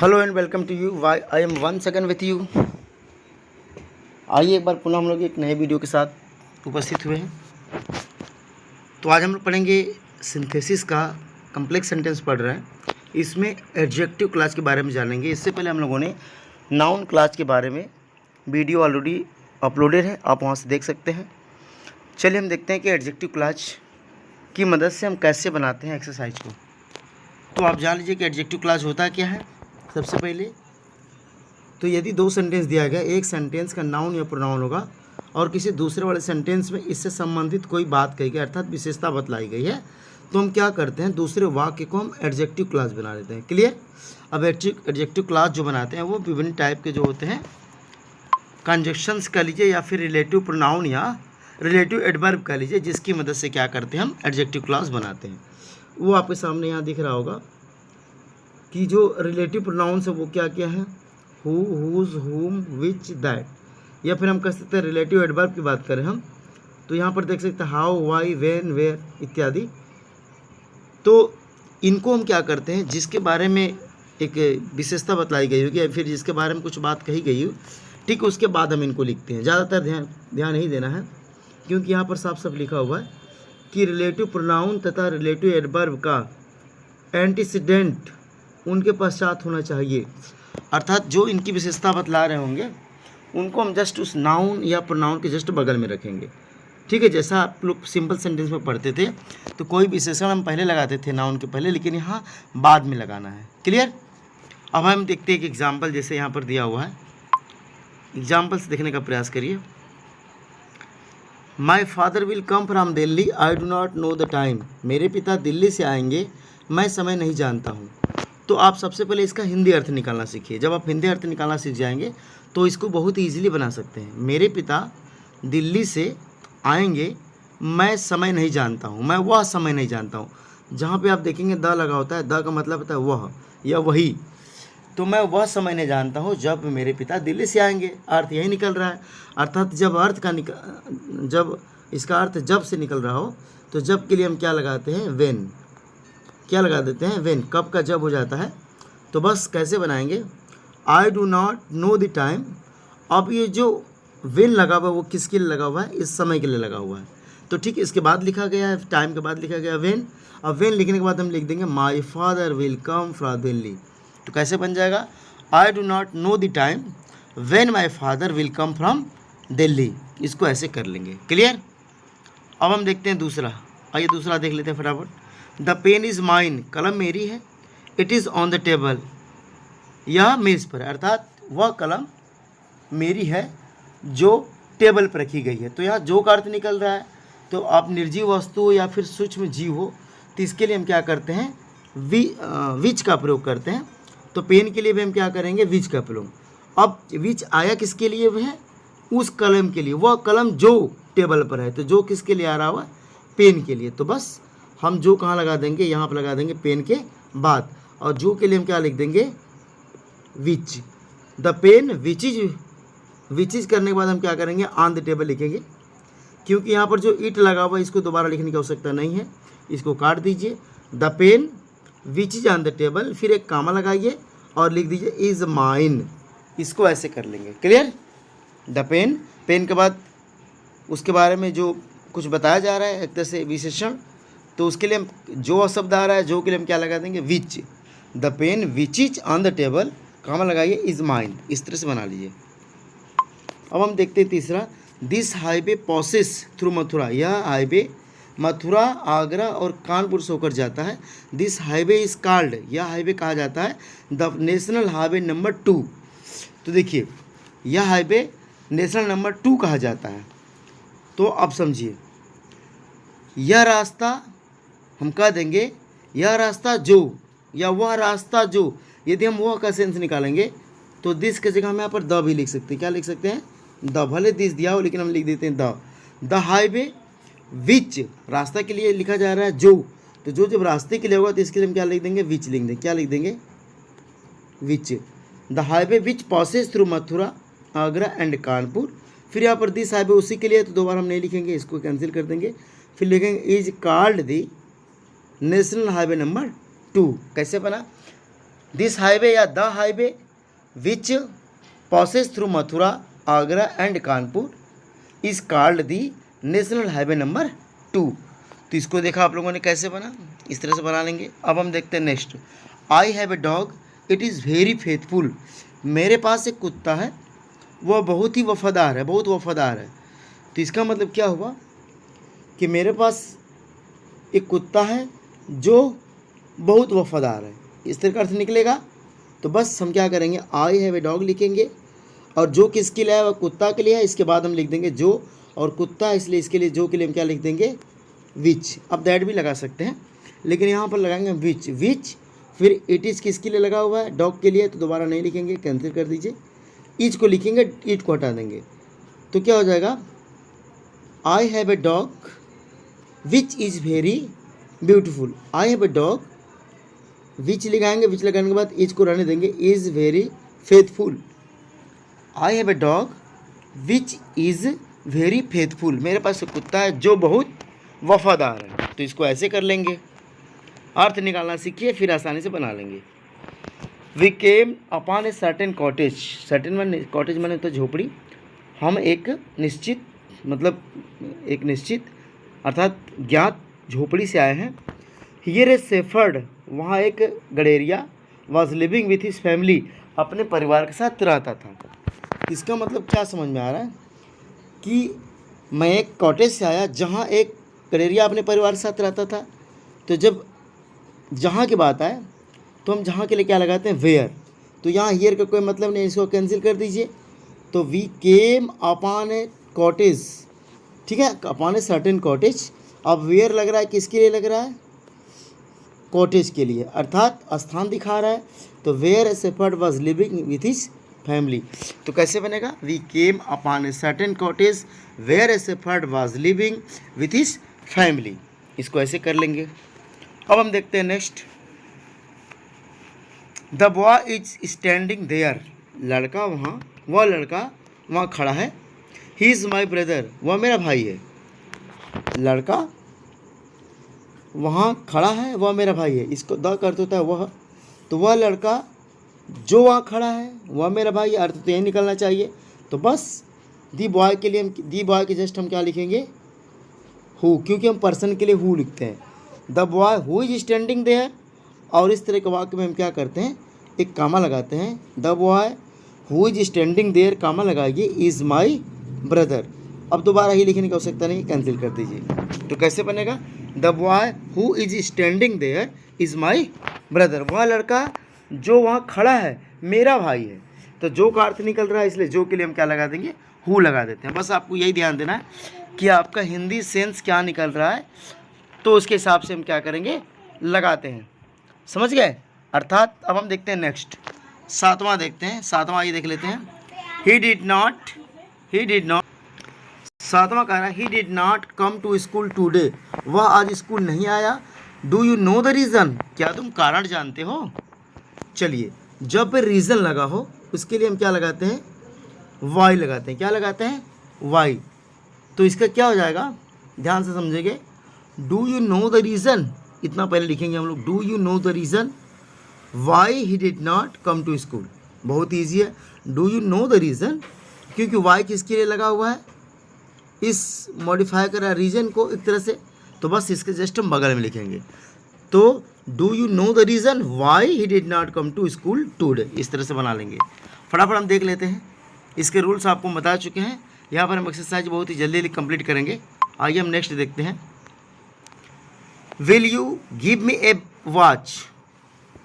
Hello and welcome to you. I am one second with you. आइए एक बार पुनः हम लोग एक नए वीडियो के साथ उपस्थित हुए हैं। तो आज हम लोग पढ़ेंगे सिंथेसिस का कम्प्लेक्स सेंटेंस पढ़ रहे हैं। इसमें एडजेक्टिव क्लास के बारे में जानेंगे। इससे पहले हम लोगों ने नाउन क्लास के बारे में वीडियो ऑलरेडी अपलोडेड है, आप वहाँ से देख सकते हैं। चलिए हम देखते हैं कि एडजेक्टिव क्लास की मदद से हम कैसे बनाते हैं एक्सरसाइज को। तो आप जान लीजिए कि एडजेक्टिव क्लास होता क्या है। सबसे पहले तो यदि दो सेंटेंस दिया गया, एक सेंटेंस का नाउन या प्रोनाउन होगा और किसी दूसरे वाले सेंटेंस में इससे संबंधित कोई बात कही गई अर्थात विशेषता बतलाई गई है, तो हम क्या करते हैं, दूसरे वाक्य को हम एडजेक्टिव क्लास बना लेते हैं। क्लियर। अब एडजेक्टिव क्लास जो बनाते हैं वो विभिन्न टाइप के जो होते हैं, कंजक्शंस कह लीजिए या फिर रिलेटिव प्रोनाउन या रिलेटिव एडवर्ब कह लीजिए, जिसकी मदद से क्या करते हैं हम एडजेक्टिव क्लास बनाते हैं। वो आपके सामने यहाँ दिख रहा होगा कि जो रिलेटिव प्रोनाउंस है वो क्या क्या है, हु, हुज, हुम, विच, दैट। या फिर हम कह सकते हैं रिलेटिव एडवर्ब की बात करें हम, तो यहाँ पर देख सकते हैं हाउ, वाई, व्हेन, वेयर इत्यादि। तो इनको हम क्या करते हैं, जिसके बारे में एक विशेषता बतलाई गई होगी या फिर जिसके बारे में कुछ बात कही गई हो, ठीक उसके बाद हम इनको लिखते हैं। ज़्यादातर ध्यान नहीं देना है, क्योंकि यहाँ पर साफ साफ लिखा हुआ है कि रिलेटिव प्रोनाउन तथा रिलेटिव एडवर्ब का एंटीसीडेंट उनके पश्चात होना चाहिए। अर्थात जो इनकी विशेषता बतला रहे होंगे उनको हम जस्ट उस नाउन या प्रोनाउन के जस्ट बगल में रखेंगे। ठीक है, जैसा आप लोग सिंपल सेंटेंस में पढ़ते थे तो कोई विशेषण हम पहले लगाते थे नाउन के पहले, लेकिन यहाँ बाद में लगाना है। क्लियर। अब हम देखते हैं एक एग्जाम्पल, जैसे यहाँ पर दिया हुआ है, एग्जाम्पल से देखने का प्रयास करिए। My father will come from Delhi, I do not know the time. मेरे पिता दिल्ली से आएंगे, मैं समय नहीं जानता हूँ। तो आप सबसे पहले इसका हिंदी अर्थ निकालना सीखिए। जब आप हिंदी अर्थ निकालना सीख जाएंगे तो इसको बहुत ईजिली बना सकते हैं। मेरे पिता दिल्ली से आएंगे, मैं समय नहीं जानता हूँ, मैं वह समय नहीं जानता हूँ। जहाँ पे आप देखेंगे द लगा होता है, द का मतलब होता है वह या वही। तो मैं वह समय नहीं जानता हूँ जब मेरे पिता दिल्ली से आएंगे, अर्थ यही निकल रहा है। अर्थात जब इसका अर्थ जब से निकल रहा हो तो जब के लिए हम क्या लगाते हैं, वेन। क्या लगा देते हैं, वेन। कब का जब हो जाता है। तो बस कैसे बनाएंगे, I do not know the time. अब ये जो वेन लगा हुआ है वो किसके लिए लगा हुआ है, इस समय के लिए लगा हुआ है। तो ठीक इसके बाद लिखा गया है, टाइम के बाद लिखा गया वेन। अब वेन लिखने के बाद हम लिख देंगे my father will come from Delhi. तो कैसे बन जाएगा, I do not know the time when my father will come from Delhi. इसको ऐसे कर लेंगे। क्लियर। अब हम देखते हैं दूसरा। आइए दूसरा देख लेते हैं फटाफट। द पेन इज़ माइन, कलम मेरी है। It is on the table, यह मेज़ पर, अर्थात वह कलम मेरी है जो टेबल पर रखी गई है। तो यहाँ जो का अर्थ निकल रहा है, तो आप निर्जीव वस्तु हो या फिर सूक्ष्म जीव हो, तो इसके लिए हम क्या करते हैं, विच का प्रयोग करते हैं। तो पेन के लिए भी हम क्या करेंगे, विच का प्रयोग। अब विच आया किसके लिए है, उस कलम के लिए, वह कलम जो टेबल पर है। तो जो किसके लिए आ रहा हुआ, पेन के लिए। तो बस हम जो कहाँ लगा देंगे, यहाँ पर लगा देंगे पेन के बाद, और जो के लिए हम क्या लिख देंगे, which. The pen which is करने के बाद हम क्या करेंगे, ऑन द टेबल लिखेंगे, क्योंकि यहाँ पर जो इट लगा हुआ है इसको दोबारा लिखने की आवश्यकता नहीं है, इसको काट दीजिए। The pen which is on the table, फिर एक कामा लगाइए और लिख दीजिए इज माइन। इसको ऐसे कर लेंगे। क्लियर। द पेन, पेन के बाद उसके बारे में जो कुछ बताया जा रहा है एक तरह से विशेषण, तो उसके लिए हम जो शब्द आ रहा है, जो के लिए हम क्या लगा देंगे, which. The pen which is on the table, comma लगाइए, इज माइन। इस तरह से बना लीजिए। अब हम देखते हैं तीसरा। This highway passes through Mathura, यह हाईवे मथुरा, आगरा और कानपुर से होकर जाता है। दिस हाईवे इज कॉल्ड, यह हाईवे कहा जाता है द नेशनल हाईवे नंबर 2। तो देखिए यह हाईवे नेशनल नंबर 2 कहा जाता है। तो अब समझिए, यह रास्ता हम कह देंगे, यह रास्ता जो या वह रास्ता जो। यदि हम वह का सेंस निकालेंगे तो दिस की जगह हम यहाँ पर द भी लिख सकते हैं। क्या लिख सकते हैं, द। भले दिस दिया हो लेकिन हम लिख देते हैं द। द हाईवे विच, रास्ता के लिए लिखा जा रहा है जो, तो जो जब रास्ते के लिए होगा तो इसके लिए हम क्या लिख देंगे, विच लिख देंगे। क्या लिख देंगे, which. The highway which passes through Mathura, Agra and Kanpur. फिर यहाँ पर दिस हाईवे उसी के लिए, तो दोबारा हम नहीं लिखेंगे, इसको कैंसिल कर देंगे। फिर लिखेंगे is called the national highway number 2। कैसे बना, दिस हाईवे या the highway which passes through Mathura, Agra and Kanpur is called the national highway number 2। तो इसको देखा आप लोगों ने कैसे बना, इस तरह से बना लेंगे। अब हम देखते हैं next. I have a dog it is very faithful. मेरे पास एक कुत्ता है, वह बहुत ही वफादार है, बहुत वफादार है। तो इसका मतलब क्या हुआ कि मेरे पास एक कुत्ता है जो बहुत वफादार है, इस तरह का अर्थ निकलेगा। तो बस हम क्या करेंगे, आई हैव ए डॉग लिखेंगे, और जो किसके लिए है वह कुत्ता के लिए है, इसके बाद हम लिख देंगे जो, और कुत्ता है इसलिए इसके लिए जो के लिए हम क्या लिख देंगे, विच। अब दैट भी लगा सकते हैं, लेकिन यहाँ पर लगाएंगे विच। विच फिर इट इज़ किसके लिए लगा हुआ है, डॉग के लिए, तो दोबारा नहीं लिखेंगे, कैंसिल कर दीजिए। ईच को लिखेंगे, ईट को हटा देंगे, तो क्या हो जाएगा, I have a dog which is very beautiful. I have a dog, which लगाएंगे, विच लगाने के बाद ईच को रहने देंगे, is very faithful. I have a dog which is very faithful. मेरे पास एक कुत्ता है जो बहुत वफादार है। तो इसको ऐसे कर लेंगे, अर्थ निकालना सीखिए, फिर आसानी से बना लेंगे। We came upon a certain cottage. Certain माने, कॉटेज माने तो झोपड़ी। हम एक निश्चित, मतलब एक निश्चित अर्थात ज्ञात झोपड़ी से आए हैं। हियर ए शेफर्ड, वहाँ एक गडेरिया, was living with his family, अपने परिवार के साथ रहता था। इसका मतलब क्या समझ में आ रहा है कि मैं एक कॉटेज से आया जहाँ एक गडेरिया अपने परिवार के साथ रहता था। तो जब जहाँ की बात आए तो हम जहाँ के लिए क्या लगाते हैं, वेयर। तो यहाँ हियर का कोई मतलब नहीं, इसको कैंसिल कर दीजिए। तो we came upon a cottage, ठीक है, अपॉन ए सर्टेन कॉटेज। अब वेयर लग रहा है, किसके लिए लग रहा है, कॉटेज के लिए, अर्थात स्थान दिखा रहा है। तो where a shepherd was living with his family. तो कैसे बनेगा, we came upon a certain cottage where a shepherd was living with his family. इसको ऐसे कर लेंगे। अब हम देखते हैं next. The boy is standing there, लड़का वहाँ, वह लड़का वहाँ खड़ा है। ही इज़ माई ब्रदर, वह मेरा भाई है। लड़का वहाँ खड़ा है, वह मेरा भाई है। इसको द अर्थ होता है वह, तो वह लड़का जो वहाँ खड़ा है वह मेरा भाई, अर्थ तो यही निकलना चाहिए। तो बस दी बॉय के लिए हम, दी बॉय के जस्ट हम क्या लिखेंगे, हु, क्योंकि हम पर्सन के लिए हु लिखते हैं। The boy who is standing there, और इस तरह के वाक्य में हम क्या करते हैं, एक कामा लगाते हैं। The boy who is standing there, comma लगाइए, इज़ माई ब्रदर। अब दोबारा ही लिखने की आवश्यकता नहीं, कैंसिल कर दीजिए। तो कैसे बनेगा, the boy who is standing there is my brother. वह लड़का जो वहाँ खड़ा है मेरा भाई है। तो जो का अर्थ निकल रहा है, इसलिए जो के लिए हम क्या लगा देंगे, हु लगा देते हैं। बस आपको यही ध्यान देना है कि आपका हिंदी सेंस क्या निकल रहा है, तो उसके हिसाब से हम क्या करेंगे, लगाते हैं। समझ गए। अर्थात अब हम देखते हैं नेक्स्ट, सातवां देखते हैं। सातवां ये देख लेते हैं। ही डिड नॉट, सातवां कह रहा है, he did not come to school today, वह आज स्कूल नहीं आया। Do you know the reason, क्या तुम कारण जानते हो। चलिए, जब रीज़न लगा हो उसके लिए हम क्या लगाते हैं, वाई लगाते हैं। क्या लगाते हैं, वाई। तो इसका क्या हो जाएगा, ध्यान से समझेंगे। Do you know the reason, इतना पहले लिखेंगे हम लोग, do you know the reason why he did not come to school. बहुत ईजी है, do you know the reason, क्योंकि वाई किसके लिए लगा हुआ है, इस मॉडिफाई करा रीजन को एक तरह से। तो बस इसके जस्ट हम बगल में लिखेंगे। तो do you know the reason why he did not come to school today, इस तरह से बना लेंगे। फटाफट हम देख लेते हैं। इसके रूल्स आपको बता चुके हैं। यहाँ पर हम एक्सरसाइज बहुत ही जल्दी कंप्लीट करेंगे। आइए हम नेक्स्ट देखते हैं। Will you give me A watch,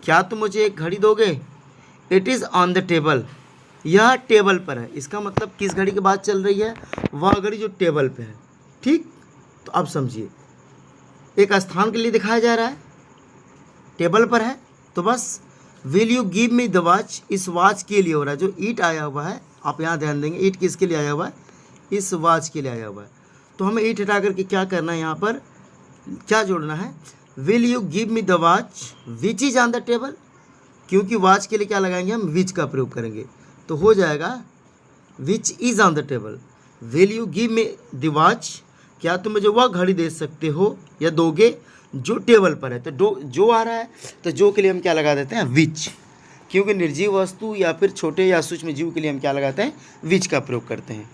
क्या तुम मुझे एक घड़ी दोगे। It is on the table, यह टेबल पर है। इसका मतलब किस घड़ी की बात चल रही है, वह घड़ी जो टेबल पे है। ठीक, तो अब समझिए, एक स्थान के लिए दिखाया जा रहा है, टेबल पर है। तो बस will you give me the watch, इस वॉच के लिए हो रहा है। जो ईट आया हुआ है, आप यहाँ ध्यान देंगे, ईट किसके लिए आया हुआ है, इस वॉच के लिए आया हुआ है। तो हमें ईट हटा करके क्या करना है, यहाँ पर क्या जोड़ना है, will you give me the watch which is on the table, क्योंकि वॉच के लिए क्या लगाएंगे हम, विच का प्रयोग करेंगे। तो हो जाएगा which is on the table. Will you give me the watch, क्या तुम मुझे वह घड़ी दे सकते हो या दोगे जो टेबल पर है। तो जो आ रहा है, तो जो के लिए हम क्या लगा देते हैं, विच। क्योंकि निर्जीव वस्तु या फिर छोटे या सूक्ष्म जीव के लिए हम क्या लगाते हैं, विच का प्रयोग करते हैं।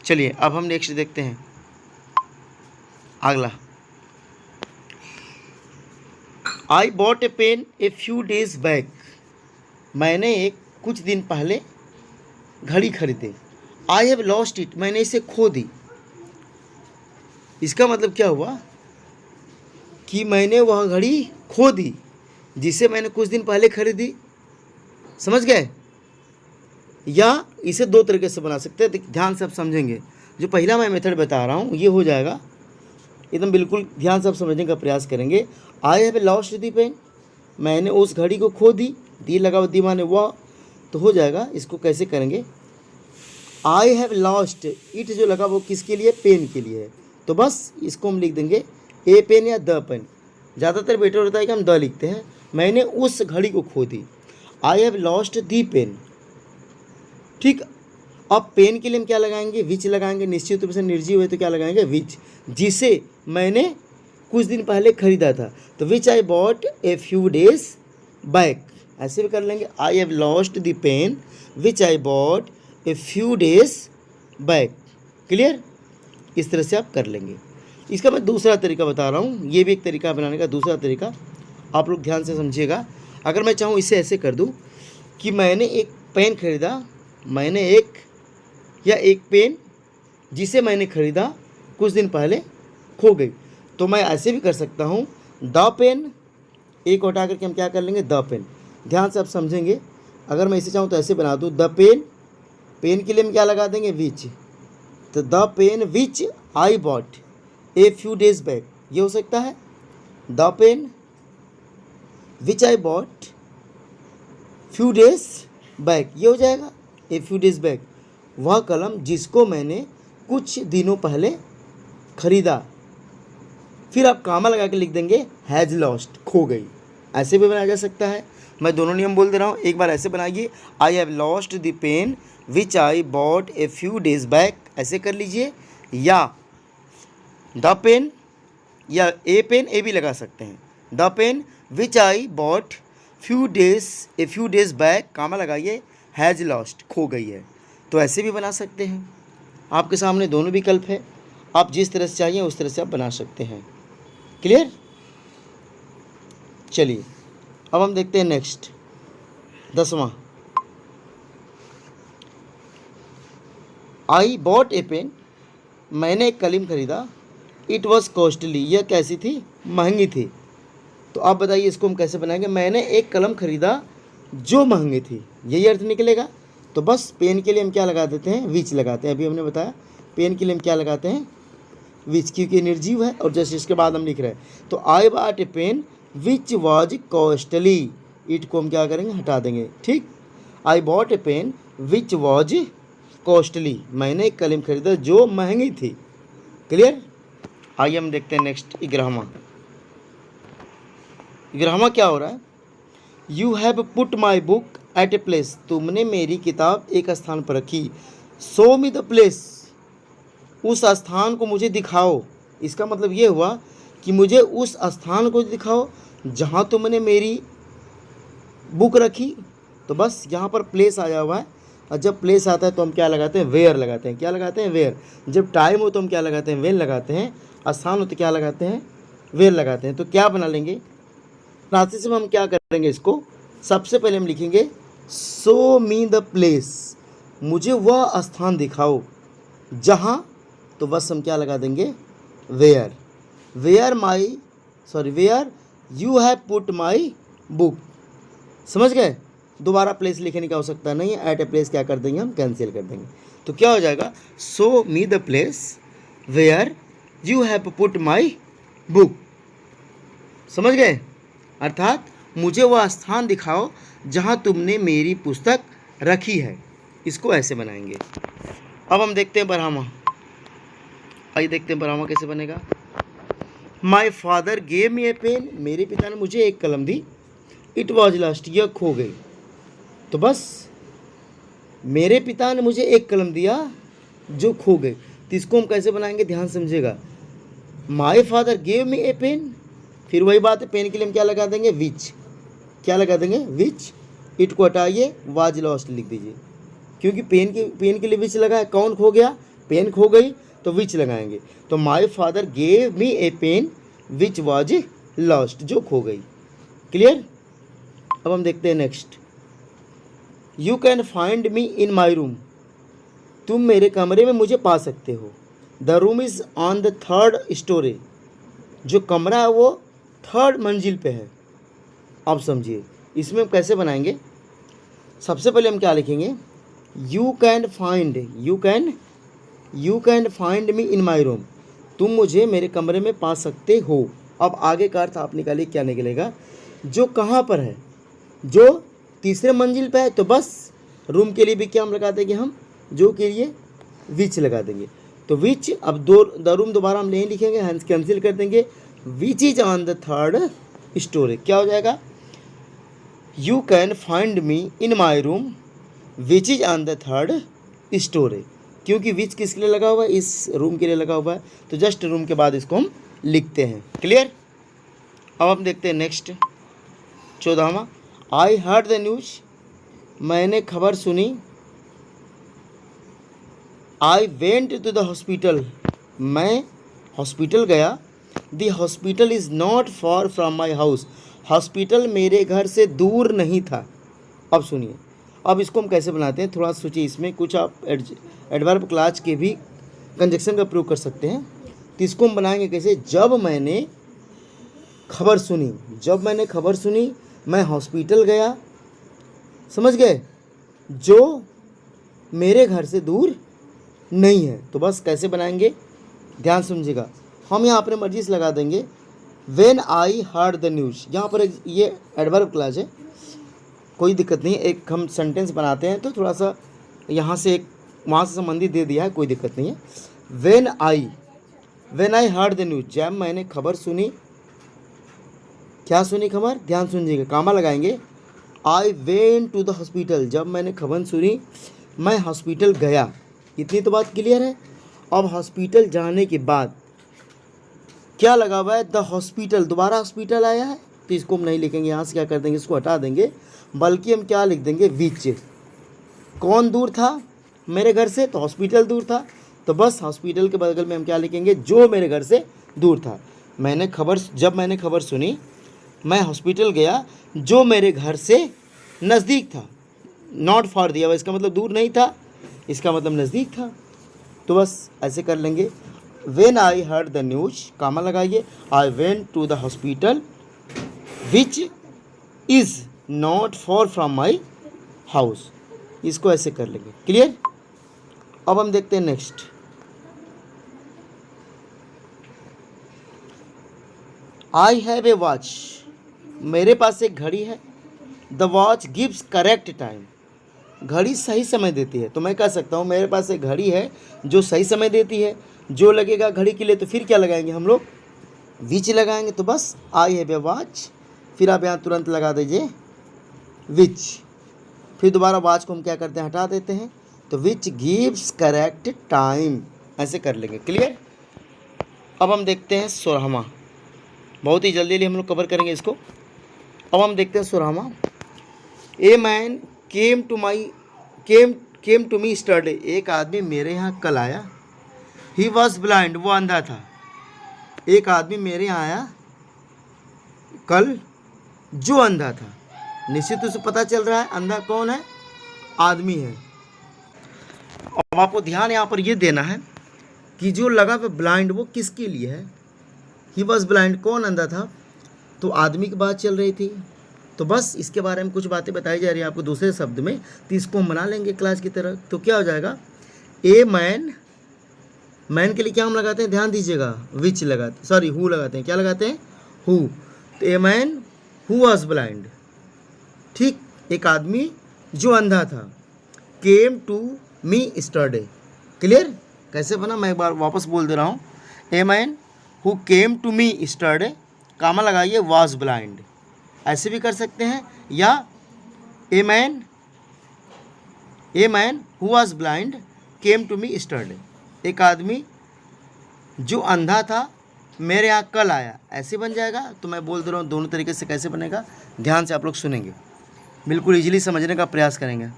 चलिए अब हम नेक्स्ट देखते हैं अगला। I bought a pen a few days back, मैंने एक कुछ दिन पहले घड़ी खरीदे। आई हैव लॉस्ट इट, मैंने इसे खो दी। इसका मतलब क्या हुआ कि मैंने वह घड़ी खो दी जिसे मैंने कुछ दिन पहले खरीदी। समझ गए? या इसे दो तरीके से बना सकते हैं, ध्यान से आप समझेंगे। जो पहला मैं मेथड बता रहा हूँ ये हो जाएगा, एकदम बिल्कुल ध्यान से आप समझने का प्रयास करेंगे। I have lost the pen, मैंने उस घड़ी को खो दी। दी लगा दी माने वह, तो हो जाएगा। इसको कैसे करेंगे, आई हैव लॉस्ट इट जो लगा वो किसके लिए, पेन के लिए है। तो बस इसको हम लिख देंगे ए पेन या द पेन। ज़्यादातर बेटर होता है कि हम द लिखते हैं। मैंने उस घड़ी को खो दी। I have lost the pen. ठीक, अब पेन के लिए हम क्या लगाएंगे, विच लगाएंगे। निश्चित रूप से निर्जीव है तो क्या लगाएंगे, विच, जिसे मैंने कुछ दिन पहले खरीदा था। तो which I bought a few days back, ऐसे भी कर लेंगे। I have lost the pen which I bought a few days back. Clear? इस तरह से आप कर लेंगे। इसका मैं दूसरा तरीका बता रहा हूँ, ये भी एक तरीका बनाने का दूसरा तरीका, आप लोग ध्यान से समझिएगा। अगर मैं चाहूँ इसे ऐसे कर दूँ कि मैंने एक पेन खरीदा, मैंने एक पेन जिसे मैंने खरीदा कुछ दिन पहले खो गई, तो मैं ऐसे भी कर सकता हूँ द पेन, एक हटा करके हम क्या कर लेंगे, द पेन। ध्यान से आप समझेंगे। अगर मैं इसे चाहूँ तो ऐसे बना दूँ द पेन, पेन के लिए हम क्या लगा देंगे, विच। तो the pen which I bought a few days back, ये हो सकता है। The pen which I bought few days back, ये हो जाएगा। ए फ्यू डेज बैक, वह कलम जिसको मैंने कुछ दिनों पहले खरीदा। फिर आप कामा लगा के लिख देंगे हैज़ लॉस्ट, खो गई। ऐसे भी बनाया जा सकता है। मैं दोनों नियम बोल दे रहा हूँ, एक बार ऐसे बनाइए, I have lost the pen which I bought a few days back, ऐसे कर लीजिए। या द पेन या ए पेन, ए भी लगा सकते हैं। The pen which I bought a few days back, comma लगाइए, हैज़ लॉस्ट, खो गई है। तो ऐसे भी बना सकते हैं। आपके सामने दोनों विकल्प है, आप जिस तरह से चाहिए उस तरह से आप बना सकते हैं। क्लियर? चलिए अब हम देखते हैं नेक्स्ट 10वां। आई बॉट ए पेन, मैंने एक कलम खरीदा। इट वॉज कॉस्टली, यह कैसी थी, महंगी थी। तो आप बताइए इसको हम कैसे बनाएंगे। मैंने एक कलम खरीदा जो महंगी थी, यही अर्थ निकलेगा। तो बस पेन के लिए हम क्या लगा देते हैं, विच लगाते हैं। अभी हमने बताया पेन के लिए हम क्या लगाते हैं, विच, क्योंकि निर्जीव है। और जैसे इसके बाद हम लिख रहे हैं, तो I bought a pen which was costly, it को हम क्या करेंगे, हटा देंगे। ठीक, I bought a pen which was costly, मैंने एक कलम खरीदा जो महंगी थी। क्लियर? आइए हम देखते हैं नेक्स्ट 11वां। 11वां क्या हो रहा है, you have put my book at a place, तुमने मेरी किताब एक स्थान पर रखी। शो मी द प्लेस, उस स्थान को मुझे दिखाओ। इसका मतलब ये हुआ कि मुझे उस स्थान को दिखाओ जहाँ तुमने मेरी बुक रखी। तो बस यहाँ पर प्लेस आया हुआ है, और जब प्लेस आता है तो हम क्या लगाते हैं, वेयर लगाते हैं। क्या लगाते हैं, वेयर। जब टाइम हो तो हम क्या लगाते हैं, वेन लगाते हैं। स्थान हो तो क्या लगाते हैं, वेयर लगाते हैं। तो क्या बना लेंगे, प्रोसेस में हम क्या करेंगे, इसको सबसे पहले हम लिखेंगे शो मी द प्लेस, मुझे वह स्थान दिखाओ जहाँ। तो बस हम क्या लगा देंगे, where. Where you have put my book. समझ गए? दोबारा प्लेस लिखने की आवश्यकता नहीं है। एट ए प्लेस क्या कर देंगे, हम कैंसिल कर देंगे। तो क्या हो जाएगा, show me the place where you have put my book. समझ गए? अर्थात मुझे वह स्थान दिखाओ जहाँ तुमने मेरी पुस्तक रखी है। इसको ऐसे बनाएंगे। अब हम देखते हैं 12वां। आइए देखते हैं 12वां कैसे बनेगा। My father gave me a pen, मेरे पिता ने मुझे एक कलम दी। इट वॉज लॉस्ट, यह खो गई। तो बस मेरे पिता ने मुझे एक कलम दिया जो खो गई। तो इसको हम कैसे बनाएंगे, ध्यान समझिएगा। My father gave me a pen, फिर वही बात है, पेन के लिए हम क्या लगा देंगे, विच। क्या लगा देंगे, विच। इट को हटाइए, वाज लॉस्ट लिख दीजिए, क्योंकि पेन के लिए विच लगा है। कौन खो गया? पेन खो गई तो विच लगाएंगे। तो my father gave me a pen which was lost, जो खो गई। क्लियर? अब हम देखते हैं next. You can find me in my room, तुम मेरे कमरे में मुझे पा सकते हो। The room is on the 3rd storey, जो कमरा है वो 3rd मंजिल पे है। अब समझिए इसमें हम कैसे बनाएंगे। सबसे पहले हम क्या लिखेंगे? You can find me in my room, तुम मुझे मेरे कमरे में पा सकते हो। अब आगे का अर्थ आप निकालिए, क्या निकलेगा? जो कहाँ पर है? जो 3रे मंजिल पे है, तो बस रूम के लिए भी क्या हम लगा देंगे? हम जो के लिए विच लगा देंगे। तो विच, अब द रूम दोबारा हम नहीं लिखेंगे, हैंस कैंसिल कर देंगे। विच is on the 3rd story, क्या हो जाएगा? You can find me in my room which is on the 3rd story, क्योंकि विच किसके लिए लगा हुआ है? इस रूम के लिए लगा हुआ है, तो जस्ट रूम के बाद इसको हम लिखते हैं। क्लियर? अब हम देखते हैं नेक्स्ट 14वां। आई हर्ड द न्यूज़, मैंने खबर सुनी। I went to the hospital, मैं हॉस्पिटल गया। The hospital is not far from my house, hospital मेरे घर से दूर नहीं था। अब सुनिए, अब इसको हम कैसे बनाते हैं, थोड़ा सोचिए। इसमें कुछ आप एडवर्ब क्लास के भी कंजक्शन का प्रयोग कर सकते हैं। तो इसको हम बनाएंगे कैसे? जब मैंने खबर सुनी, मैं हॉस्पिटल गया, समझ गए, जो मेरे घर से दूर नहीं है। तो बस कैसे बनाएंगे, ध्यान समझिएगा। हम यहाँ अपने मर्जी से लगा देंगे when I heard the news. यहाँ पर ये एडवर्ब क्लास है, कोई दिक्कत नहीं। एक हम सेंटेंस बनाते हैं तो थोड़ा सा यहाँ से एक वहाँ से संबंधित दे दिया है, कोई दिक्कत नहीं है। When I heard the news, जब मैंने खबर सुनी। क्या सुनी खबर? ध्यान सुनिएगा, कामा लगाएंगे। I went to the hospital, जब मैंने खबर सुनी मैं हॉस्पिटल गया। इतनी तो बात क्लियर है। अब हॉस्पिटल जाने के बाद क्या लगा हुआ है? द हॉस्पिटल, दोबारा हॉस्पिटल आया है, तो इसको हम नहीं लिखेंगे। यहाँ से क्या कर देंगे? इसको हटा देंगे, बल्कि हम क्या लिख देंगे? विच। कौन दूर था मेरे घर से? तो हॉस्पिटल दूर था, तो बस हॉस्पिटल के बगल में हम क्या लिखेंगे? जो मेरे घर से दूर था। जब मैंने खबर सुनी मैं हॉस्पिटल गया, जो मेरे घर से नज़दीक था। नॉट फॉर दिया हुआ, इसका मतलब दूर नहीं था, इसका मतलब नज़दीक था। तो बस ऐसे कर लेंगे। When I heard the news, comma लगाइए। I went to the hospital which is not far from my house, इसको ऐसे कर लेंगे। क्लियर? अब हम देखते हैं next. I have a watch, मेरे पास एक घड़ी है। The watch gives correct time, घड़ी सही समय देती है। तो मैं कह सकता हूँ मेरे पास एक घड़ी है जो सही समय देती है। जो लगेगा घड़ी के लिए, तो फिर क्या लगाएंगे हम लोग? विच लगाएंगे। तो बस आई हैव ए वॉच, फिर आप यहाँ तुरंत लगा दीजिए विच। फिर दोबारा वॉच को हम क्या करते हैं? हटा देते हैं। तो विच गिव्स करेक्ट टाइम, ऐसे कर लेंगे। क्लियर? अब हम देखते हैं 16वां, बहुत ही जल्दी हम लोग कवर करेंगे इसको। अब हम देखते हैं 16वां। A man came to me yesterday, एक आदमी मेरे यहाँ कल आया। ही वॉज ब्लाइंड, वो अंधा था। एक आदमी मेरे यहाँ आया कल जो अंधा था। निश्चित रूप से पता चल रहा है अंधा कौन है? आदमी है। अब आपको ध्यान यहाँ पर ये देना है कि जो लगा हुआ ब्लाइंड वो किसके लिए है? ही वॉज ब्लाइंड, कौन अंधा था? तो आदमी की बात चल रही थी। तो बस इसके बारे में कुछ बातें बताई जा रही है आपको दूसरे शब्द में, तो इसको हम बना लेंगे क्लास की तरह। तो क्या हो जाएगा? ए मैन के लिए क्या हम लगाते हैं? ध्यान दीजिएगा, विच लगाते हैं, सॉरी हु लगाते हैं। क्या लगाते हैं? हु। तो a man who was blind, ठीक, एक आदमी जो अंधा था। Came to me yesterday, clear? कैसे बना मैं एक बार वापस बोल दे रहा हूँ। A man who came to me yesterday, comma लगाइए, वॉज ब्लाइंड, ऐसे भी कर सकते हैं। या a man who was blind came to me yesterday, एक आदमी जो अंधा था मेरे यहाँ कल आया, ऐसे बन जाएगा। तो मैं बोल दे रहा हूँ दोनों तरीके से कैसे बनेगा, ध्यान से आप लोग सुनेंगे। बिल्कुल इजीली समझने का प्रयास करेंगे।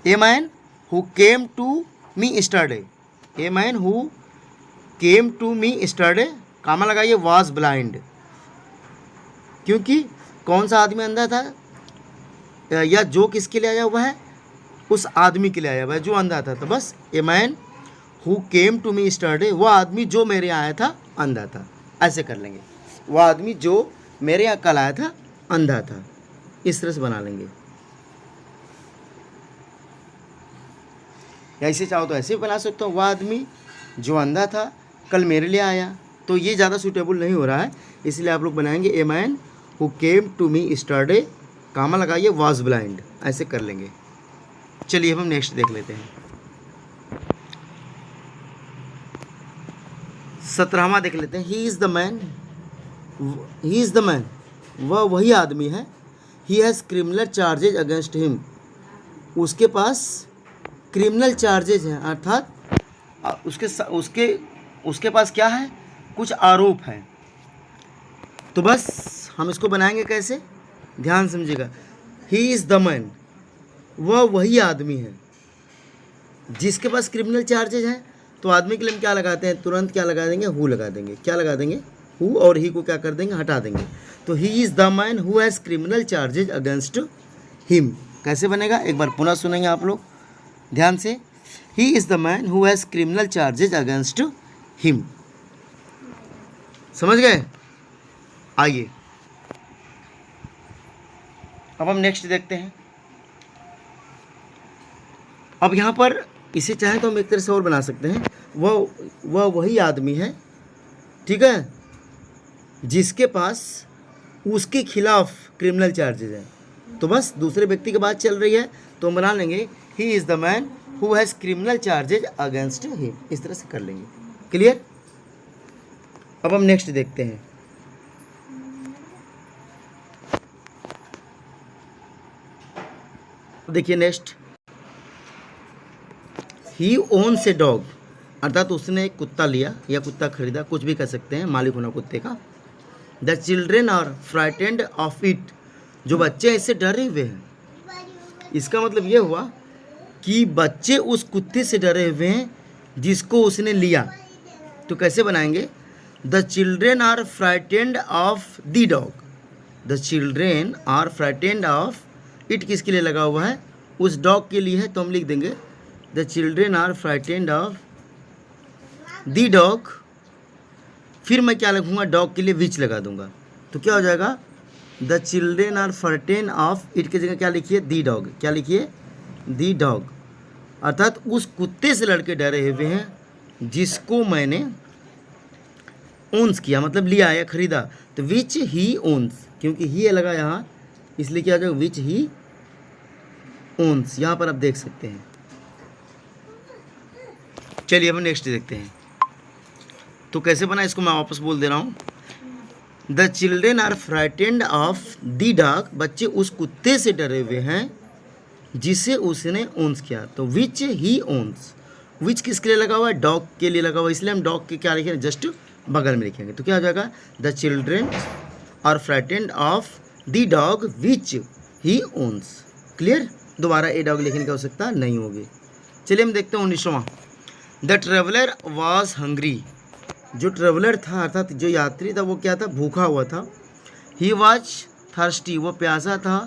A man who came to me yesterday, a man who came to me yesterday, comma लगाइए, वाज ब्लाइंड, क्योंकि कौन सा आदमी अंधा था, या जो किसके लिए आया हुआ है, उस आदमी के लिए आया हुआ है जो अंधा था। तो बस a man who came to me yesterday, वह आदमी जो मेरे यहाँ आया था अंधा था, ऐसे कर लेंगे। वह आदमी जो मेरे यहाँ कल आया था अंधा था, इस तरह से बना लेंगे। ऐसे चाहो तो ऐसे भी बना सकता हूँ, वह आदमी जो अंधा था कल मेरे लिए आया, तो ये ज़्यादा सूटेबल नहीं हो रहा है, इसलिए आप लोग बनाएंगे a man who came to me yesterday, comma लगाइए, वाज ब्लाइंड, ऐसे कर लेंगे। चलिए हम नेक्स्ट देख लेते हैं। 17वां देख लेते हैं। He is the man, he is the man, वह वही आदमी है। He has criminal charges against him, उसके पास क्रिमिनल चार्जेज हैं, अर्थात उसके पास क्या है, कुछ आरोप है। तो बस हम इसको बनाएंगे कैसे, ध्यान समझिएगा। ही इज़ द मैन, वह वही आदमी है जिसके पास क्रिमिनल चार्जेज हैं। तो आदमी के लिए हम क्या लगाते हैं, तुरंत क्या लगा देंगे, हु लगा देंगे। क्या लगा देंगे, हु, और ही को क्या कर देंगे, हटा देंगे। तो he is the man who has criminal charges against him, कैसे बनेगा, एक बार पुनः सुनेंगे आप लोग ध्यान से। He is the man who has criminal charges against him, समझ गए। आइए अब हम नेक्स्ट देखते हैं। अब यहाँ पर इसे चाहे तो हम एक तरह से और बना सकते हैं, वह वही आदमी है, ठीक है, जिसके पास उसके खिलाफ क्रिमिनल चार्जेज है। तो बस दूसरे व्यक्ति की बात चल रही है, तो हम बना लेंगे he is the man who has criminal charges against him, इस तरह से कर लेंगे। क्लियर। अब हम नेक्स्ट देखते हैं। देखिए next, he owns a dog, अर्थात उसने एक कुत्ता लिया या कुत्ता खरीदा, कुछ भी कह सकते हैं, मालिक होना कुत्ते का। The children are frightened of it, जो बच्चे इससे डरे हुए हैं। इसका मतलब ये हुआ कि बच्चे उस कुत्ते से डरे हुए हैं जिसको उसने लिया। तो कैसे बनाएंगे, the children are frightened of the dog, the children are frightened of it, किसके लिए लगा हुआ है, उस डॉग के लिए है। तो हम लिख देंगे the children are frightened of the dog, फिर मैं क्या लिखूँगा, डॉग के लिए विच लगा दूंगा। तो क्या हो जाएगा, the children are frightened of it की जगह क्या लिखिए, दी डॉग, क्या लिखिए, दी डॉग, अर्थात उस कुत्ते से लड़के डरे हुए हैं जिसको मैंने ओन्स किया, मतलब लिया या खरीदा। तो विच ही ओन्स, क्योंकि ही लगा यहाँ, इसलिए क्या हो जाएगा, विच ही ओन्स, यहाँ पर आप देख सकते हैं। चलिए अब नेक्स्ट देखते हैं। तो कैसे बना, इसको मैं वापस बोल दे रहा हूँ। The children are frightened of the dog, बच्चे उस कुत्ते से डरे हुए हैं जिसे उसने ओन्स किया। तो विच ही ओन्स, विच किसके लिए लगा हुआ है, डॉग के लिए लगा हुआ है, इसलिए हम डॉग के क्या लिखेंगे, जस्ट बगल में लिखेंगे। तो क्या हो जाएगा, the children are frightened of the dog which he owns. Clear. दोबारा ए डॉग लिखने की आवश्यकता नहीं होगी। चलिए हम देखते हैं 19वां। द ट्रेवलर वॉज हंग्री, जो ट्रेवलर था अर्थात जो यात्री था वो क्या था, भूखा हुआ था। ही वॉज थर्स्टी, वो प्यासा था।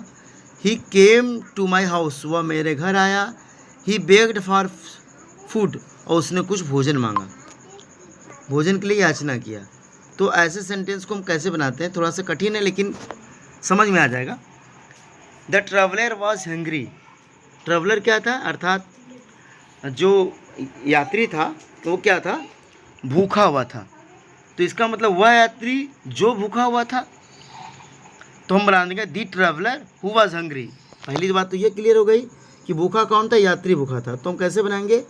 ही केम टू माई हाउस, वह मेरे घर आया। ही बेग्ड फॉर फूड, और उसने कुछ भोजन मांगा, भोजन के लिए याचना किया। तो ऐसे सेंटेंस को हम कैसे बनाते हैं, थोड़ा सा कठिन है लेकिन समझ में आ जाएगा। The traveller was hungry, traveller क्या था, अर्थात जो यात्री था वो क्या था, भूखा हुआ था। तो इसका मतलब वह यात्री जो भूखा हुआ था। तो हम बना देंगे दी ट्रैवलर हु वाज हंग्री। पहली बात तो ये क्लियर हो गई कि भूखा कौन था, यात्री भूखा था। तो हम कैसे बनाएंगे,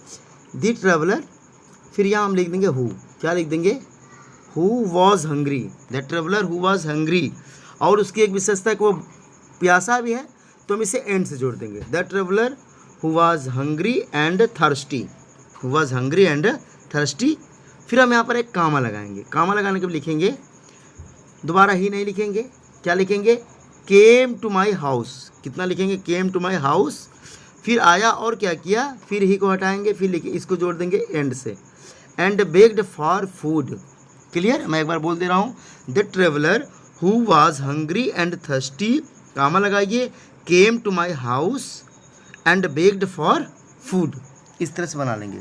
दी ट्रैवलर, फिर यहाँ हम लिख देंगे हु, क्या लिख देंगे, who was hungry, the traveller who was hungry. और उसकी एक विशेषता है कि वो प्यासा भी है, तो हम इसे एंड से जोड़ देंगे, the traveller who was hungry and thirsty, who was hungry and thirsty. फिर हम यहाँ पर एक कामा लगाएंगे, कामा लगाने के बाद लिखेंगे, दोबारा ही नहीं लिखेंगे, क्या लिखेंगे, केम टू माई हाउस, कितना लिखेंगे, केम टू माई हाउस, फिर आया और क्या किया, फिर ही को हटाएंगे, फिर लिखे इसको जोड़ देंगे एंड से, and begged for food. Clear, मैं एक बार बोल दे रहा हूँ, the traveller who was hungry and thirsty, comma लगाइए, came to my house and begged for food. इस तरह से बना लेंगे।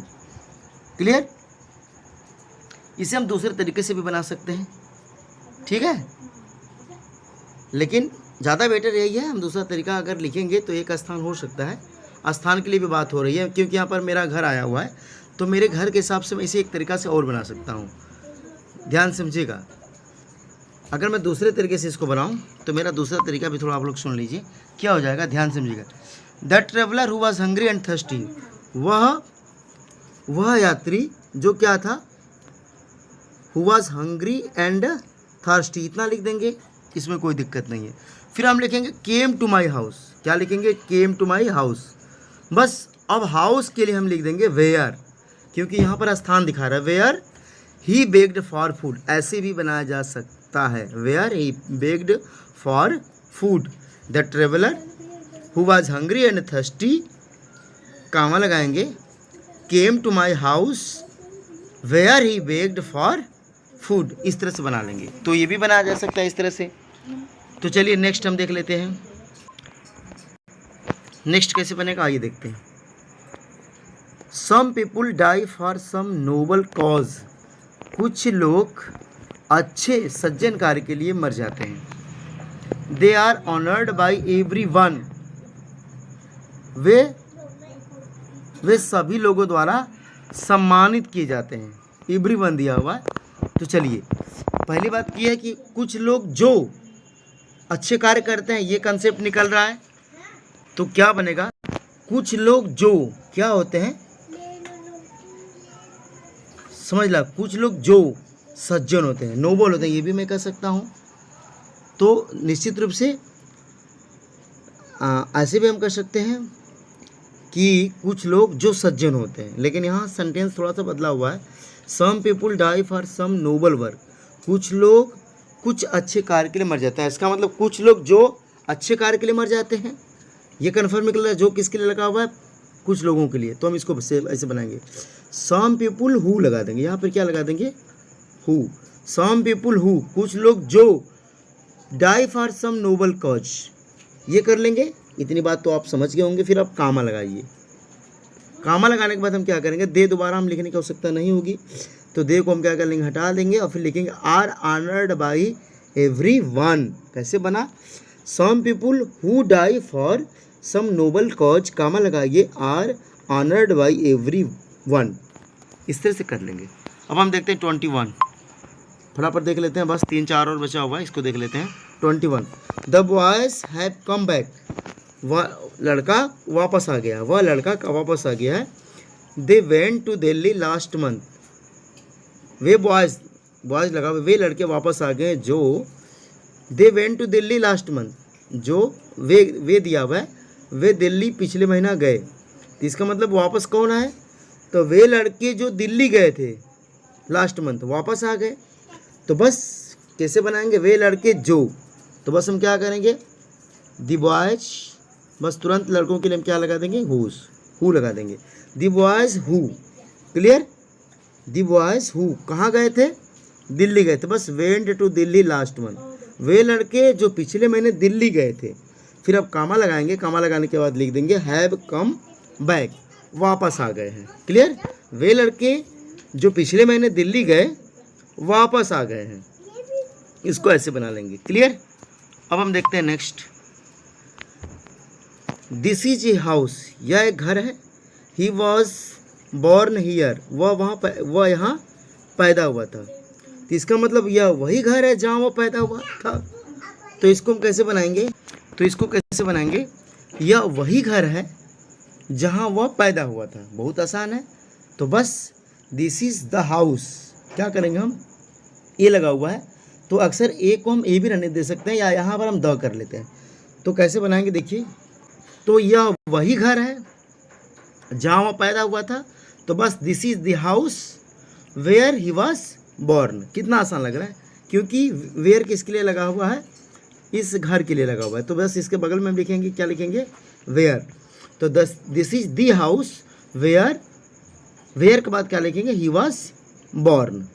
क्लियर, इसे हम दूसरे तरीके से भी बना सकते हैं, ठीक है, लेकिन ज़्यादा बेटर यही है, हम दूसरा तरीका अगर लिखेंगे तो एक स्थान हो सकता है, स्थान के लिए भी बात हो रही है, क्योंकि यहाँ पर मेरा घर आया हुआ है, तो मेरे घर के हिसाब से मैं इसे एक तरीका से और बना सकता हूँ। ध्यान समझिएगा, अगर मैं दूसरे तरीके से इसको बनाऊँ तो मेरा दूसरा तरीका भी थोड़ा आप लोग सुन लीजिए, क्या हो जाएगा, ध्यान समझिएगा। The traveller who was hungry and thirsty, वह यात्री जो क्या था, who was hungry and thirsty, इतना लिख देंगे, इसमें कोई दिक्कत नहीं है। फिर हम लिखेंगे केम टू माई हाउस, क्या लिखेंगे, केम टू माई हाउस, बस अब हाउस के लिए हम लिख देंगे वेयर, क्योंकि यहाँ पर स्थान दिखा रहा है, where he begged for food, ऐसे भी बनाया जा सकता है, where he begged for food. The traveller who was hungry and thirsty, comma लगाएंगे, came to my house where he begged for food, इस तरह से बना लेंगे। तो ये भी बनाया जा सकता है इस तरह से। तो चलिए नेक्स्ट हम देख लेते हैं, नेक्स्ट कैसे बनेगा, आइए देखते हैं। Some people die for some noble cause, कुछ लोग अच्छे सज्जन कार्य के लिए मर जाते हैं। They are honoured by everyone, वे सभी लोगों द्वारा सम्मानित किए जाते हैं, एवरी वन दिया हुआ है। तो चलिए पहली बात की है कि कुछ लोग जो अच्छे कार्य करते हैं, ये कंसेप्ट निकल रहा है, तो क्या बनेगा, कुछ लोग जो क्या होते हैं, समझ ला, कुछ लोग जो सज्जन होते हैं, नोबल होते हैं, ये भी मैं कह सकता हूँ। तो निश्चित रूप से ऐसे भी हम कह सकते हैं कि कुछ लोग जो सज्जन होते हैं, लेकिन यहाँ सेंटेंस थोड़ा सा बदला हुआ है। Some people die for some noble work, कुछ लोग कुछ अच्छे कार्य के लिए मर जाते हैं, इसका मतलब कुछ लोग जो अच्छे कार्य के लिए मर जाते हैं, ये कन्फर्म निकल रहा है, जो किसके लिए लगा हुआ है, कुछ लोगों के लिए। तो हम इसको ऐसे बनाएंगे, सम पीपुल हु लगा देंगे, यहाँ पर क्या लगा देंगे, हु, सम पीपुल हु, कुछ लोग जो die for some noble cause, ये कर लेंगे। इतनी बात तो आप समझ गए होंगे। फिर आप कामा लगाइए, कामा लगाने के बाद हम क्या करेंगे, दे दोबारा हम लिखने की आवश्यकता नहीं होगी, तो दे को हम क्या कर लेंगे, हटा देंगे, और फिर लिखेंगे are honoured by everyone. कैसे बना, some people who die for some noble cause, comma लगाइए, are honoured by everyone, इस तरह से कर लेंगे। अब हम देखते हैं 21, फटाफट देख लेते हैं, बस 3-4 और बचा हुआ है, इसको देख लेते हैं। 21, the boys have come back, वह लड़का वापस आ गया, वह लड़का वापस आ गया है। They went to Delhi last month, वे बॉयज़ लगा, वे लड़के वापस आ गए जो, they went to Delhi last month, जो वे दिया हुआ है, वे दिल्ली पिछले महीना गए। तो इसका मतलब वापस कौन आए, तो वे लड़के जो दिल्ली गए थे लास्ट मंथ वापस आ गए। तो बस कैसे बनाएंगे, वे लड़के जो, तो बस हम क्या करेंगे, दी बॉयज, बस तुरंत लड़कों के लिए हम क्या लगा देंगे, हुज, हु लगा देंगे, the boys who. Clear, the boys who कहाँ गए थे, दिल्ली गए थे, बस went to Delhi last month, वे लड़के जो पिछले महीने दिल्ली गए थे। फिर अब कामा लगाएंगे, कामा लगाने के बाद लिख देंगे हैव कम बैक, वापस आ गए हैं। क्लियर, वे लड़के जो पिछले महीने दिल्ली गए वापस आ गए हैं, इसको ऐसे बना लेंगे। क्लियर, अब हम देखते हैं next, this is a house, यह एक घर है। ही वॉज बॉर्न हियर, वह यहाँ पैदा हुआ था। तो इसका मतलब यह वही घर है जहाँ वो पैदा हुआ था। तो इसको हम कैसे बनाएंगे, यह वही घर है जहाँ वह पैदा हुआ था। बहुत आसान है। तो बस दिस इज़ द हाउस, क्या करेंगे हम, ए लगा हुआ है, तो अक्सर ए को हम ए भी रहने दे सकते हैं, या यहाँ पर हम द कर लेते हैं। तो कैसे बनाएंगे देखिए, तो यह वही घर है जहाँ वह पैदा हुआ था। तो बस this is the house where he was born. कितना आसान लग रहा है, क्योंकि वेयर किसके लिए लगा हुआ है, इस घर के लिए लगा हुआ है, तो बस इसके बगल में हम लिखेंगे, क्या लिखेंगे, वेयर। तो this is the house where, where के बाद क्या लिखेंगे, ही वॉज बॉर्न।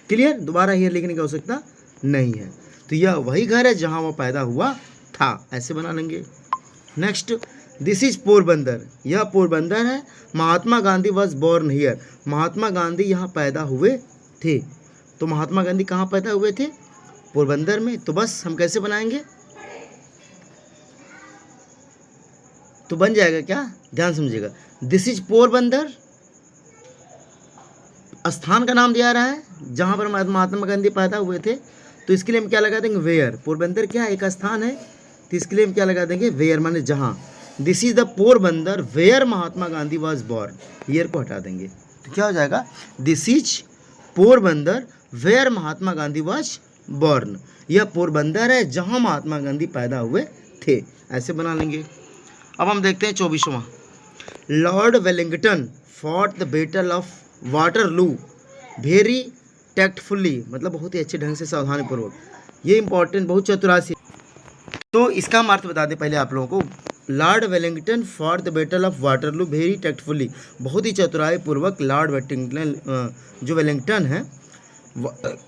क्लियर, दोबारा हियर लिखने की आवश्यकता नहीं है। तो यह वही घर है जहाँ वो पैदा हुआ था, ऐसे बना लेंगे। नेक्स्ट, दिस इज पोरबंदर, यह पोरबंदर है। महात्मा Gandhi was born here, Mahatma Gandhi यहाँ पैदा हुए थे। तो महात्मा गांधी कहाँ पैदा हुए थे, पोरबंदर में। तो बस हम कैसे बनाएंगे, तो बन जाएगा क्या, ध्यान समझिएगा, दिस इज पोरबंदर, स्थान का नाम दिया रहा है जहाँ पर महात्मा गांधी पैदा हुए थे, तो इसके लिए हम क्या लगा देंगे, वेयर। पोरबंदर क्या है, एक स्थान है, तो इसके लिए हम क्या लगा देंगे, वेयर, माने जहाँ। This is the Porbandar where Mahatma Gandhi was born, here को हटा देंगे, तो क्या हो जाएगा, this is Porbandar where Mahatma Gandhi was born, यह पोरबंदर है जहाँ महात्मा गांधी पैदा हुए थे, ऐसे बना लेंगे। अब हम देखते हैं 24वां, Lord Wellington fought the battle of Waterloo very tactfully, मतलब बहुत ही अच्छे ढंग से, सावधानीपूर्वक। ये इंपॉर्टेंट, बहुत चतुराई से। तो इसका हम अर्थ बता दें पहले आप लोगों को, Lord Wellington for the battle of Waterloo very tactfully, बहुत ही चतुराई पूर्वक लॉर्ड वेलिंगटन, जो वेलिंगटन है,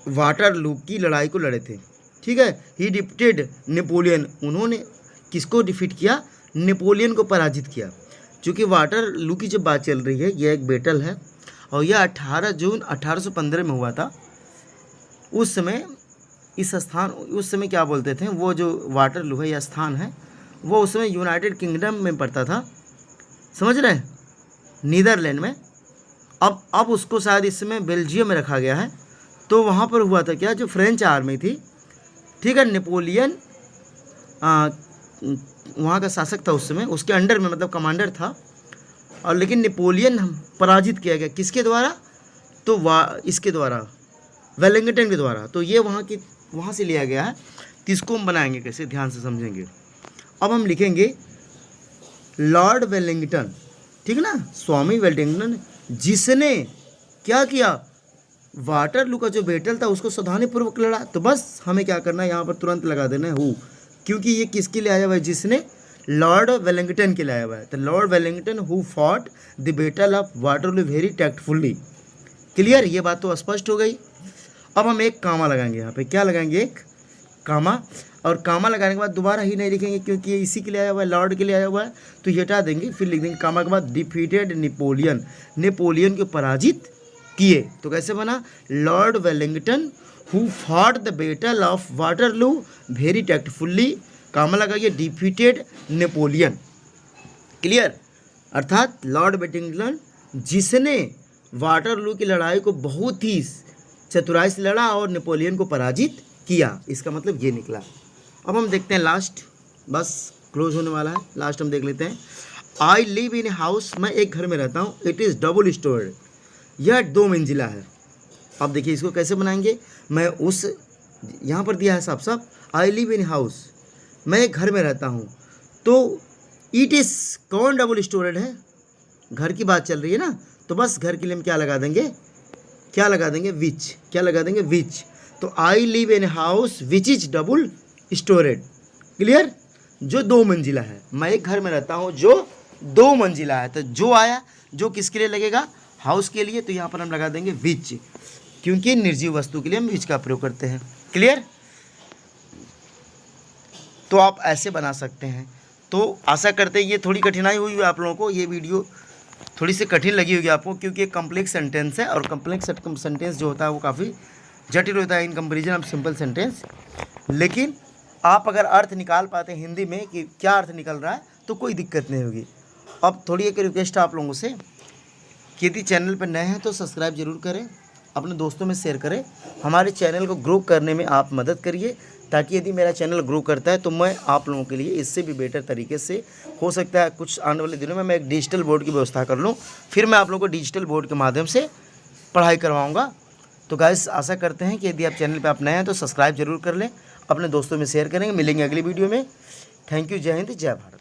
वाटरलू की लड़ाई को लड़े थे। ठीक है, ही डिफीटेड नेपोलियन, उन्होंने किसको डिफीट किया, नेपोलियन को पराजित किया। चूँकि वाटरलू की जब बात चल रही है, यह एक बैटल है और यह 18 जून 1815 में हुआ था। उस समय इस स्थान, उस समय क्या बोलते थे, वो जो वाटरलू है, यह स्थान है, वो उस समय यूनाइटेड किंगडम में पड़ता था, समझ रहे हैं, नीदरलैंड में। अब उसको शायद इस समय बेल्जियम में रखा गया है। तो वहाँ पर हुआ था क्या, जो फ्रेंच आर्मी थी, ठीक है, नेपोलियन वहाँ का शासक था उस समय, उसके अंडर में, मतलब कमांडर था, और लेकिन नेपोलियन पराजित किया गया, किसके द्वारा, तो इसके द्वारा, वेलिंगटन के द्वारा। तो ये वहाँ से लिया गया है। तो इसको हम बनाएंगे कैसे, ध्यान से समझेंगे। अब हम लिखेंगे लॉर्ड वेलिंगटन, ठीक है ना, स्वामी वेलिंगटन, जिसने क्या किया, वाटरलू का जो बैटल था उसको सावधानीपूर्वक लड़ा। तो बस हमें क्या करना है, यहाँ पर तुरंत लगा देना है हु, क्योंकि ये किसके लिए आया हुआ है, जिसने, लॉर्ड वेलिंगटन के लिए आया हुआ है। तो Lord Wellington who fought the battle of Waterloo very tactfully. Clear, ये बात तो स्पष्ट हो गई। अब हम एक कामा लगाएंगे यहाँ पे, क्या लगाएंगे, एक कामा। और कामा लगाने के बाद दोबारा ही नहीं लिखेंगे, क्योंकि ये इसी के लिए आया हुआ है, लॉर्ड के लिए आया हुआ है, तो ये हटा देंगे, फिर लिख देंगे कामा के बाद डिफीटेड नेपोलियन, नेपोलियन को पराजित किए। तो कैसे बना, Lord Wellington who fought the battle of Waterloo very tactfully, comma लगाइए, डिफीटेड नेपोलियन। क्लियर, अर्थात लॉर्ड वेलिंगटन जिसने वाटरलू की लड़ाई को बहुत ही चतुराई से लड़ा और नेपोलियन को पराजित किया, इसका मतलब ये निकला। अब हम देखते हैं लास्ट, बस क्लोज होने वाला है, लास्ट हम देख लेते हैं। आई लिव इन हाउस, मैं एक घर में रहता हूँ, इट इज़ डबल स्टोर्ड, यह 2 मंजिला है। अब देखिए इसको कैसे बनाएंगे, मैं उस, यहाँ पर दिया है साफ साफ, आई लिव इन हाउस, मैं एक घर में रहता हूँ, तो इट इज़ कौन डबल स्टोरेड है, घर की बात चल रही है ना, तो बस घर के लिए हम क्या लगा देंगे, क्या लगा देंगे, विच, क्या लगा देंगे, विच। तो I live in house which is double storeyed. Clear, जो 2 मंजिला है, मैं एक घर में रहता हूँ जो 2 मंजिला है। तो जो आया, जो किसके लिए लगेगा, हाउस के लिए, तो यहाँ पर हम लगा देंगे विच, क्योंकि निर्जीव वस्तु के लिए हम विच का प्रयोग करते हैं। क्लियर, तो आप ऐसे बना सकते हैं। तो आशा करते हैं ये थोड़ी कठिनाई हुई आप लोगों को, ये वीडियो थोड़ी सी कठिन लगी होगी आपको, क्योंकि एक कम्प्लेक्स सेंटेंस है, और कम्प्लेक्स सेंटेंस जो होता है वो काफ़ी जटिल होता है in comparison of simple sentence. लेकिन आप अगर अर्थ निकाल पाते हैं हिंदी में कि क्या अर्थ निकल रहा है, तो कोई दिक्कत नहीं होगी। अब थोड़ी एक रिक्वेस्ट है आप लोगों से कि यदि चैनल पर नए हैं तो सब्सक्राइब जरूर करें, अपने दोस्तों में शेयर करें, हमारे चैनल को ग्रो करने में आप मदद करिए, ताकि यदि मेरा चैनल ग्रो करता है तो मैं आप लोगों के लिए इससे भी बेटर तरीके से, हो सकता है कुछ आने वाले दिनों में मैं एक डिजिटल बोर्ड की व्यवस्था कर लूँ, फिर मैं आप लोगों को डिजिटल बोर्ड के माध्यम से पढ़ाई करवाऊँगा। तो गाइस आशा करते हैं कि यदि आप चैनल पर आप नए हैं तो सब्सक्राइब जरूर कर लें, अपने दोस्तों में शेयर करेंगे। मिलेंगे अगली वीडियो में। थैंक यू, जय हिंद, जय भारत।